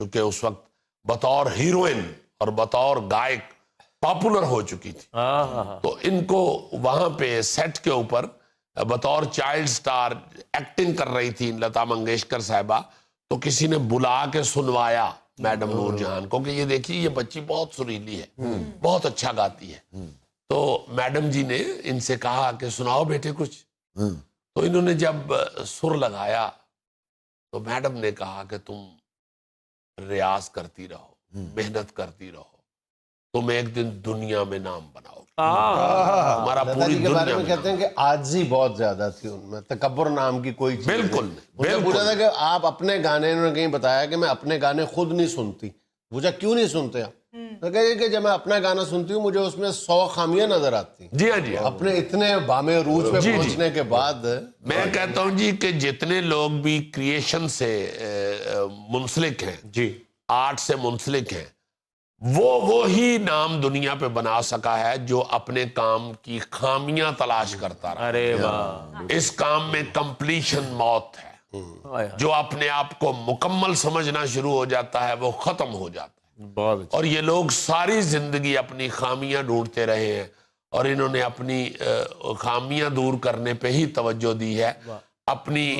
چونکہ اس وقت بطور ہیروئن اور بطور گائک پاپولر ہو چکی تھی. تو ان کو وہاں پہ سیٹ کے اوپر بطور چائلڈ سٹار ایکٹنگ کر رہی تھی لتا منگیشکر صاحبہ. تو کسی نے بلا کے سنوایا میڈم نور جہان کو کہ یہ دیکھیے یہ بچی بہت سریلی ہے, بہت اچھا گاتی ہے. تو میڈم جی نے ان سے کہا کہ سناؤ بیٹے کچھ. تو انہوں نے جب سر لگایا تو میڈم نے کہا کہ تم ریاض کرتی رہو, محنت کرتی رہو, تم ایک دن دنیا میں نام بناؤ گے. ہمارا لتا پوری جی کے بارے دنیا میں میں کہتے ہیں کہ عاجزی بہت زیادہ تھی ان میں, تکبر نام کی کوئی چیز بالکل نہیں. نہیں, مجھے بالکل پوچھا تھا کہ آپ اپنے گانے, انہوں نے کہیں بتایا کہ میں اپنے گانے خود نہیں سنتی. پوچھا کیوں نہیں سنتے آپ؟ میں کہا کہ جب میں اپنا گانا سنتی ہوں مجھے اس میں 100 خامیاں نظر آتی ہیں. جی ہاں جی ہاں. اپنے اتنے بام عروج پہ پہنچنے کے بعد میں کہتا ہوں جی کہ جتنے لوگ بھی کریشن سے منسلک ہیں, جی, آرٹ سے منسلک ہیں, وہی نام دنیا پہ بنا سکا ہے جو اپنے کام کی خامیاں تلاش کرتا رہا. ارے واہ, اس کام میں کمپلیشن موت ہے. جو اپنے آپ کو مکمل سمجھنا شروع ہو جاتا ہے وہ ختم ہو جاتا ہے. بہت اچھا. اور یہ لوگ ساری زندگی اپنی خامیاں ڈھونڈتے رہے ہیں اور انہوں نے اپنی خامیاں دور کرنے پہ ہی توجہ دی ہے, اپنی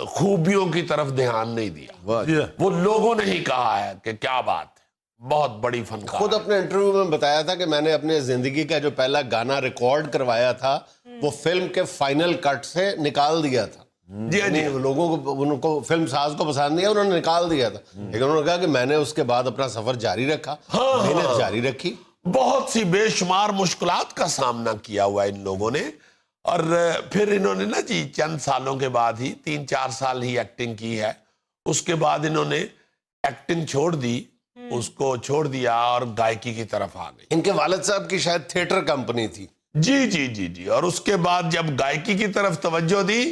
خوبیوں کی طرف دھیان نہیں دیا. وہ لوگوں نے ہی کہا ہے کہ کیا بات ہے, بہت بڑی فنکار. خود اپنے انٹرویو میں بتایا تھا کہ میں نے اپنے زندگی کا جو پہلا گانا ریکارڈ کروایا تھا وہ فلم کے فائنل کٹ سے نکال دیا تھا. جی جی, لوگوں کو, ان کو فلم ساز کو پسند نہیں ہے, انہوں نے نکال دیا تھا. لیکن انہوں نے کہا کہ میں نے اس کے بعد اپنا سفر جاری رکھا, محنت جاری رکھی. بہت سی بے شمار مشکلات کا سامنا کیا ہوا ان لوگوں نے. اور پھر انہوں نے نا جی چند سالوں کے بعد ہی 3-4 سال ہی ایکٹنگ کی ہے. اس کے بعد انہوں نے ایکٹنگ چھوڑ دی, اس کو چھوڑ دیا اور گائکی کی طرف آ گئی. ان کے والد صاحب کی شاید تھیٹر کمپنی تھی. جی جی جی جی. اور اس کے بعد جب گائکی کی طرف توجہ دی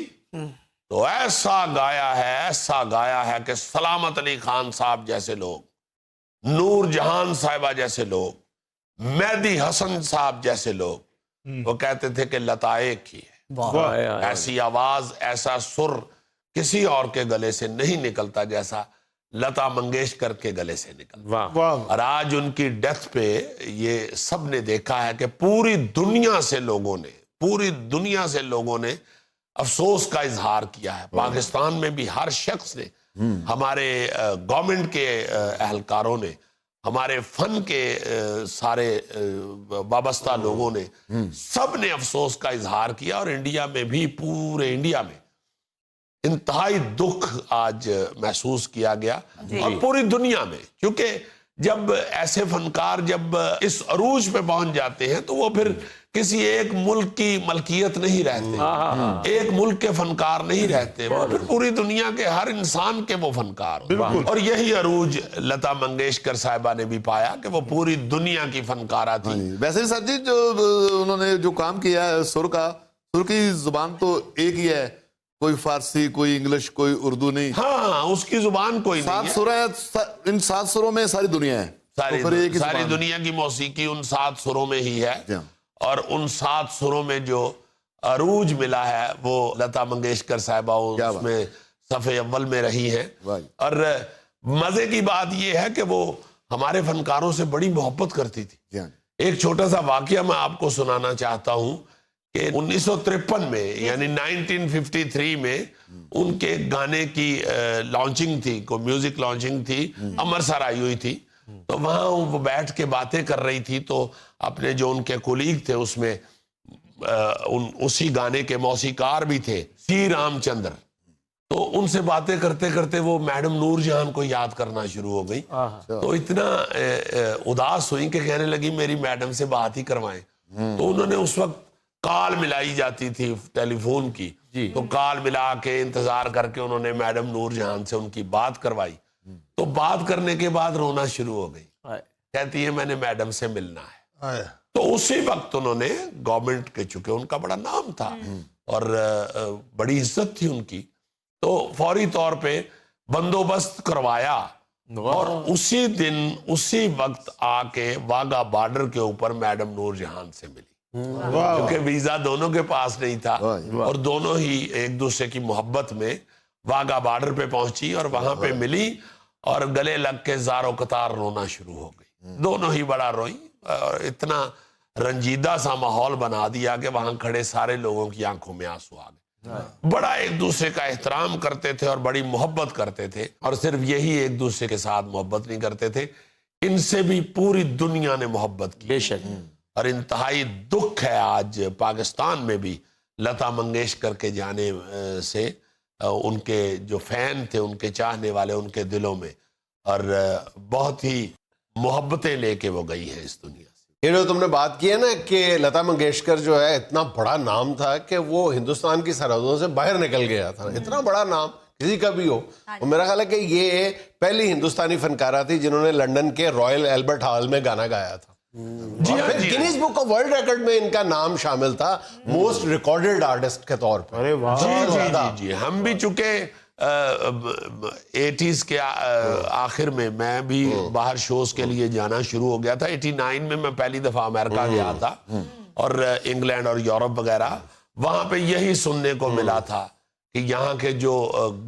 تو ایسا گایا ہے کہ سلامت علی خان صاحب جیسے لوگ, نور جہان صاحبہ جیسے لوگ, مہدی حسن صاحب جیسے لوگ, وہ کہتے تھے کہ لتا ایک ہی ہے. ایسی آواز, ایسا سر کسی اور کے گلے سے نہیں نکلتا جیسا لتا منگیشکر کے گلے سے نکلتا. اور آج ان کی ڈیتھ پہ یہ سب نے دیکھا ہے کہ پوری دنیا سے لوگوں نے افسوس کا اظہار کیا ہے. پاکستان میں بھی ہر شخص نے, ہمارے گورنمنٹ کے اہلکاروں نے, ہمارے فن کے سارے وابستہ لوگوں نے, سب نے افسوس کا اظہار کیا. اور انڈیا میں بھی, پورے انڈیا میں انتہائی دکھ آج محسوس کیا گیا, اور پوری دنیا میں. کیونکہ جب ایسے فنکار جب اس عروج پہ پہنچ جاتے ہیں تو وہ پھر کسی ایک ملک کی ملکیت نہیں رہتے, ایک ملک کے فنکار نہیں رہتے, وہ پھر پوری دنیا کے ہر انسان کے وہ فنکار. اور یہی عروج لتا منگیشکر صاحبہ نے بھی پایا کہ وہ پوری دنیا کی فنکارہ تھی. ویسے سر جی جو انہوں نے جو کام کیا ہے سر کی زبان تو ایک ہی ہے, کوئی فارسی, کوئی انگلش, کوئی اردو نہیں. ہاں, اس کی زبان کوئی نہیں ہے. 7 سر ہیں, ان 7 سروں میں ساری دنیا ہے. ساری دنیا کی موسیقی ان 7 سروں میں ہی ہے. اور ان 7 سروں میں جو عروج ملا ہے وہ لتا منگیشکر صاحبہ اس میں صفحے اول میں رہی ہیں. اور مزے کی بات یہ ہے کہ وہ ہمارے فنکاروں سے بڑی محبت کرتی تھی. ایک چھوٹا سا واقعہ میں آپ کو سنانا چاہتا ہوں کہ 1953 میں یعنی 1953 میں ان کے گانے کی لانچنگ تھی, کوئی میوزک لانچنگ تھی, امرتسر آئی ہوئی تھی. تو وہاں وہ بیٹھ کے باتیں کر رہی تھی, تو اپنے جو ان کے کولیگ تھے اس میں اسی گانے کے موسیقار بھی تھے سی رام چندر. تو ان سے باتیں کرتے کرتے وہ میڈم نور جہان کو یاد کرنا شروع ہو گئی. تو اتنا اداس ہوئی کہ کہنے لگی میری میڈم سے بات ہی کروائیں. تو انہوں نے اس وقت کال ملائی جاتی تھی ٹیلی فون کی, تو کال ملا کے انتظار کر کے انہوں نے میڈم نور جہان سے ان کی بات کروائی. تو بات کرنے کے بعد رونا شروع ہو گئی, کہتی ہے میں نے میڈم سے ملنا ہے. تو اسی وقت انہوں نے گورنمنٹ کے, چونکہ ان کا بڑا نام تھا اور بڑی عزت تھی ان کی, تو فوری طور پہ بندوبست کروایا اور اسی دن اسی وقت آ کے واگا بارڈر کے اوپر میڈم نور جہان سے ملی. کیونکہ ویزا دونوں کے پاس نہیں تھا اور دونوں ہی ایک دوسرے کی محبت میں واگا بارڈر پہ پہنچی اور وہاں پہ ملی. اور گلے لگ کے زار و قطار رونا شروع ہو گئی. دونوں ہی بڑا روئی اور اتنا رنجیدہ سا ماحول بنا دیا کہ وہاں کھڑے سارے لوگوں کی آنکھوں میں آنسو آ گئے. بڑا ایک دوسرے کا احترام کرتے تھے اور بڑی محبت کرتے تھے, اور صرف یہی ایک دوسرے کے ساتھ محبت نہیں کرتے تھے, ان سے بھی پوری دنیا نے محبت کی. بے شک. اور انتہائی دکھ ہے آج پاکستان میں بھی لتا منگیشکر کے جانے سے ان کے جو فین تھے, ان کے چاہنے والے, ان کے دلوں میں, اور بہت ہی محبتیں لے کے وہ گئی ہیں اس دنیا سے. یہ جو تم نے بات کی ہے نا کہ لتا منگیشکر جو ہے اتنا بڑا نام تھا کہ وہ ہندوستان کی سرحدوں سے باہر نکل گیا تھا. اتنا بڑا نام کسی کا بھی ہو. اور میرا خیال ہے کہ یہ پہلی ہندوستانی فنکارہ تھی جنہوں نے لندن کے رائل البرٹ ہال میں گانا گایا تھا. Guinness book of world record میں ان کا نام شامل تھا موسٹ ریکارڈڈ آرٹسٹ کے طور پر. ارے واہ. جی ہم بھی چونکہ 80s کے آخر میں بھی باہر شوز کے لیے جانا شروع ہو گیا تھا. 89 میں پہلی دفعہ امریکہ گیا تھا اور انگلینڈ اور یورپ وغیرہ. وہاں پہ یہی سننے کو ملا تھا کہ یہاں کے جو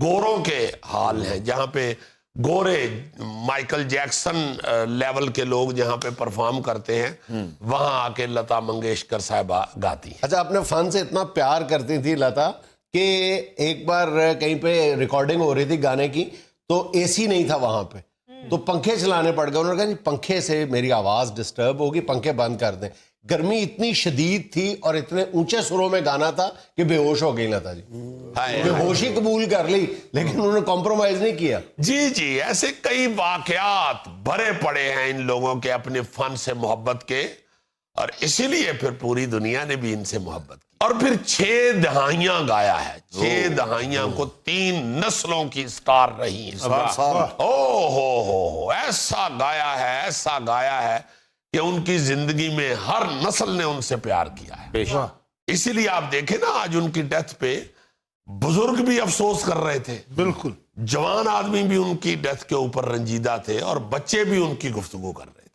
گوروں کے حال ہیں, جہاں پہ گورے مائیکل جیکسن لیول کے لوگ جہاں پہ پرفارم کرتے ہیں, وہاں آ کے لتا منگیشکر صاحبہ گاتی ہیں. اچھا, اپنے فن سے اتنا پیار کرتی تھی لتا کہ ایک بار کہیں پہ ریکارڈنگ ہو رہی تھی گانے کی, تو اے سی نہیں تھا وہاں پہ, تو پنکھے چلانے پڑ گئے. انہوں نے کہا جی پنکھے سے میری آواز ڈسٹرب ہوگی, پنکھے بند کر دیں. گرمی اتنی شدید تھی اور اتنے اونچے سروں میں گانا تھا کہ بے ہوش ہو گئی لتا جی. بے ہوشی قبول کر لی لیکن انہوں نے کمپرومائز نہیں کیا. جی ایسے کئی واقعات بھرے پڑے ہیں ان لوگوں کے اپنے فن سے محبت کے, اور اسی لیے پھر پوری دنیا نے بھی ان سے محبت کی. اور پھر 6 دہائیاں گایا ہے, 6 دہائیاں کو 3 نسلوں کی سٹار رہی ہیں. ایسا گایا ہے کہ ان کی زندگی میں ہر نسل نے ان سے پیار کیا ہے. اسی لیے آپ دیکھیں نا آج ان کی ڈیتھ پہ بزرگ بھی افسوس کر رہے تھے, بالکل. جوان آدمی بھی ان کی ڈیتھ کے اوپر رنجیدہ تھے, اور بچے بھی ان کی گفتگو کر رہے تھے.